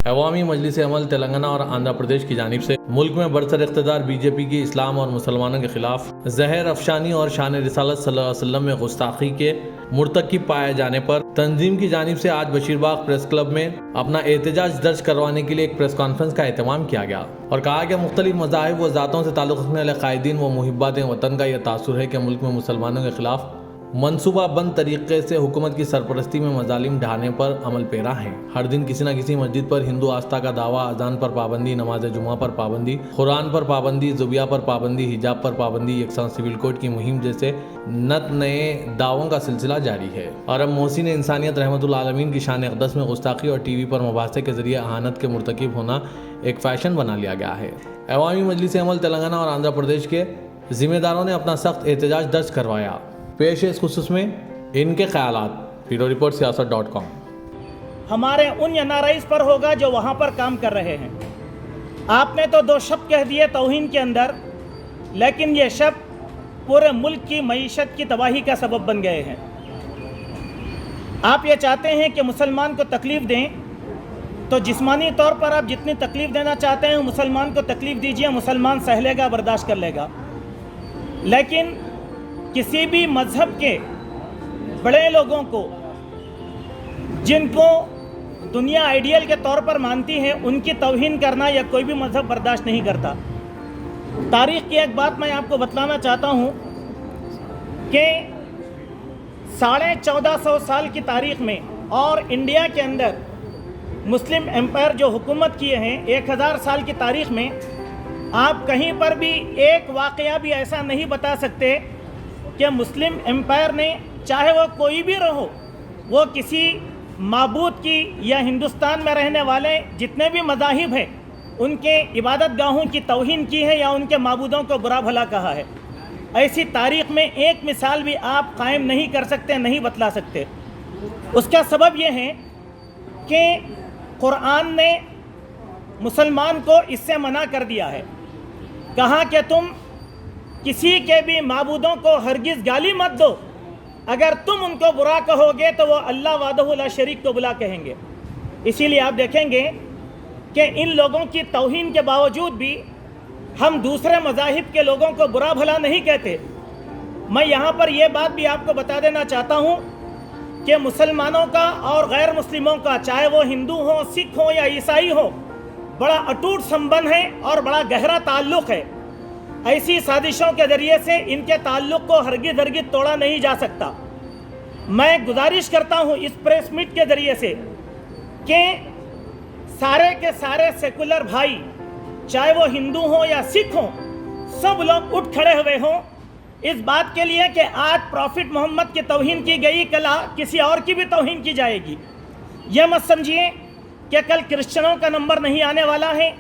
عوامی مجلس عمل تلنگانہ اور آندھرا پردیش کی جانب سے ملک میں برسر اقتدار بی جے پی کی اسلام اور مسلمانوں کے خلاف زہر افشانی اور شان رسالت صلی اللہ علیہ وسلم میں گستاخی کے مرتکب پائے جانے پر تنظیم کی جانب سے آج بشیر باغ پریس کلب میں اپنا احتجاج درج کروانے کے لیے ایک پریس کانفرنس کا اہتمام کیا گیا اور کہا کہ مختلف مذاہب و ذاتوں سے تعلق رکھنے والے قائدین و محبات وطن کا یہ تاثر ہے کہ ملک میں مسلمانوں کے خلاف منصوبہ بند طریقے سے حکومت کی سرپرستی میں مظالم ڈھانے پر عمل پیرا ہیں۔ ہر دن کسی نہ کسی مسجد پر ہندو آستھا کا دعویٰ، اذان پر پابندی، نماز جمعہ پر پابندی، قرآن پر پابندی، ذبیہ پر پابندی، حجاب پر پابندی، یکساں سول کوڈ کی مہم جیسے نت نئے دعووں کا سلسلہ جاری ہے اور اب محسن انسانیت رحمت اللہ عالمین کی شان اقدس میں گستاخی اور ٹی وی پر مباحثے کے ذریعے اہانت کے مرتکب ہونا ایک فیشن بنا لیا گیا ہے۔ عوامی مجلس عمل تلنگانہ اور آندھرا پردیش کے ذمہ داروں نے اپنا سخت احتجاج درج کروایا۔ پیش ہے اس خصوص میں ان کے خیالات۔ بیورو رپورٹ سیاست.com۔ ہمارے ان این آر آئیز پر ہوگا جو وہاں پر کام کر رہے ہیں۔ آپ نے تو 2 شب کہہ دیے توہین کے اندر، لیکن یہ شب پورے ملک کی معیشت کی تباہی کا سبب بن گئے ہیں۔ آپ یہ چاہتے ہیں کہ مسلمان کو تکلیف دیں تو جسمانی طور پر آپ جتنی تکلیف دینا چاہتے ہیں مسلمان کو تکلیف دیجئے، مسلمان سہ لے گا، برداشت کر لے گا۔ لیکن کسی بھی مذہب کے بڑے لوگوں کو، جن کو دنیا آئیڈیل کے طور پر مانتی ہے، ان کی توہین کرنا یا کوئی بھی مذہب برداشت نہیں کرتا۔ تاریخ کی ایک بات میں آپ کو بتلانا چاہتا ہوں کہ 1450 سال کی تاریخ میں اور انڈیا کے اندر مسلم امپائر جو حکومت کیے ہیں 1000 سال کی تاریخ میں، آپ کہیں پر بھی ایک واقعہ بھی ایسا نہیں بتا سکتے کہ مسلم امپائر نے، چاہے وہ کوئی بھی رہو، وہ کسی معبود کی یا ہندوستان میں رہنے والے جتنے بھی مذاہب ہیں ان کے عبادت گاہوں کی توہین کی ہے یا ان کے معبودوں کو برا بھلا کہا ہے۔ ایسی تاریخ میں ایک مثال بھی آپ قائم نہیں کر سکتے، نہیں بتلا سکتے۔ اس کا سبب یہ ہے کہ قرآن نے مسلمان کو اس سے منع کر دیا ہے، کہا کہ تم کسی کے بھی معبودوں کو ہرگز گالی مت دو، اگر تم ان کو برا کہو گے تو وہ اللہ وحدہ لا شریک کو بلا کہیں گے۔ اسی لیے آپ دیکھیں گے کہ ان لوگوں کی توہین کے باوجود بھی ہم دوسرے مذاہب کے لوگوں کو برا بھلا نہیں کہتے۔ میں یہاں پر یہ بات بھی آپ کو بتا دینا چاہتا ہوں کہ مسلمانوں کا اور غیر مسلموں کا، چاہے وہ ہندو ہوں، سکھ ہوں یا عیسائی ہوں، بڑا اٹوٹ سمبند ہے اور بڑا گہرا تعلق ہے۔ ایسی سازشوں کے ذریعے سے ان کے تعلق کو ہرگز توڑا نہیں جا سکتا۔ میں گزارش کرتا ہوں اس پریس میٹ کے ذریعے سے کہ سارے کے سارے سیکولر بھائی، چاہے وہ ہندو ہوں یا سکھ ہوں، سب لوگ اٹھ کھڑے ہوئے ہوں اس بات کے لیے کہ آج پروفٹ محمد کی توہین کی گئی، کل کسی اور کی بھی توہین کی جائے گی۔ یہ مت سمجھیے کہ کل کرسچنوں کا نمبر نہیں آنے والا ہے،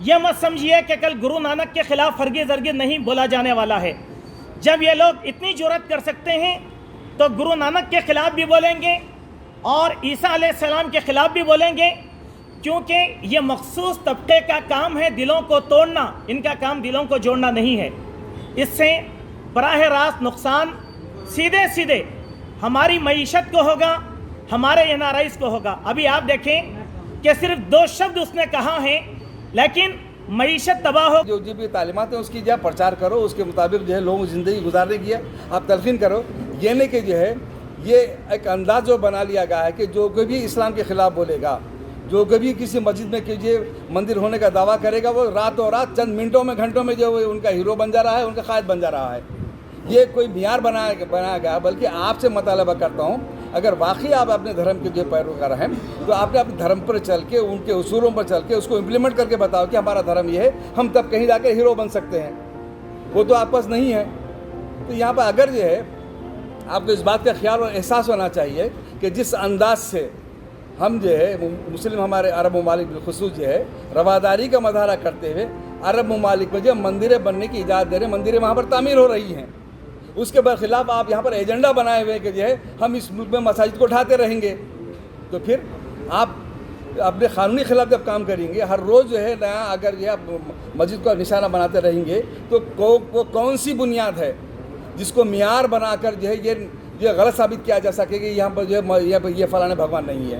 یہ مت سمجھیے کہ کل گرو نانک کے خلاف ہرگز نہیں بولا جانے والا ہے۔ جب یہ لوگ اتنی جرأت کر سکتے ہیں تو گرو نانک کے خلاف بھی بولیں گے اور عیسیٰ علیہ السلام کے خلاف بھی بولیں گے، کیونکہ یہ مخصوص طبقے کا کام ہے دلوں کو توڑنا، ان کا کام دلوں کو جوڑنا نہیں ہے۔ اس سے براہ راست نقصان سیدھے ہماری معیشت کو ہوگا، ہمارے این آر آئیز کو ہوگا۔ ابھی آپ دیکھیں کہ صرف 2 شبد اس نے کہا ہے لیکن معیشت تباہ ہو۔ جو بھی تعلیمات ہیں اس کی پرچار کرو، اس کے مطابق لوگوں کو زندگی گزارنے کی آپ تلقین کرو۔ یہ نہیں کہ یہ ایک انداز جو بنا لیا گیا ہے کہ جو کبھی اسلام کے خلاف بولے گا، جو کبھی کسی مسجد میں مندر ہونے کا دعویٰ کرے گا، وہ راتوں رات چند منٹوں میں گھنٹوں میں ان کا ہیرو بن جا رہا ہے، ان کا قائد بن جا رہا ہے۔ یہ کوئی معیار بنایا گیا، بلکہ آپ سے مطالبہ کرتا ہوں، اگر واقعی آپ اپنے دھرم کے پیروکار ہیں تو آپ نے اپنے دھرم پر چل کے، ان کے اصولوں پر چل کے اس کو امپلیمنٹ کر کے بتاؤ کہ ہمارا دھرم یہ ہے، ہم تب کہیں جا کے ہیرو بن سکتے ہیں۔ وہ تو آپ پاس نہیں ہے۔ تو یہاں پر اگر آپ کو اس بات کا خیال اور احساس ہونا چاہیے کہ جس انداز سے ہم مسلم ہمارے عرب ممالک بالخصوص رواداری کا مظاہرہ کرتے ہوئے عرب ممالک میں مندریں بننے کی اجازت دے رہے ہیں، مندریں وہاں پر تعمیر ہو رہی ہیں، اس کے برخلاف آپ یہاں پر ایجنڈا بنائے ہوئے کہ ہم اس ملک میں مساجد کو اٹھاتے رہیں گے، تو پھر آپ اپنے قانونی خلاف جب کام کریں گے، ہر روز نیا اگر آپ مسجد کو نشانہ بناتے رہیں گے تو وہ کون سی بنیاد ہے جس کو معیار بنا کر یہ غلط ثابت کیا جا سکے کہ یہاں پر یہ فلاں بھگوان نہیں ہے۔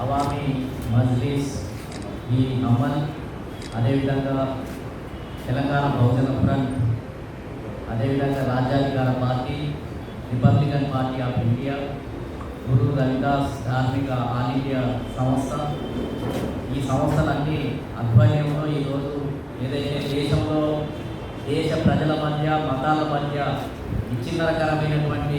అవామీ మజ్లిస్ ఈ అమల్ అదేవిధంగా తెలంగాణ బహుజన ఫ్రంట్ అదేవిధంగా Rajyadhikara party republican party of India Guru Ravidas ధార్మిక ఆల్ ఇండియా సంస్థ ఈ సంస్థలన్నీ ఆధ్వర్యంలో ఈరోజు ఏదైతే దేశంలో దేశ ప్రజల మధ్య మతాల మధ్య విచ్ఛిన్నకరమైనటువంటి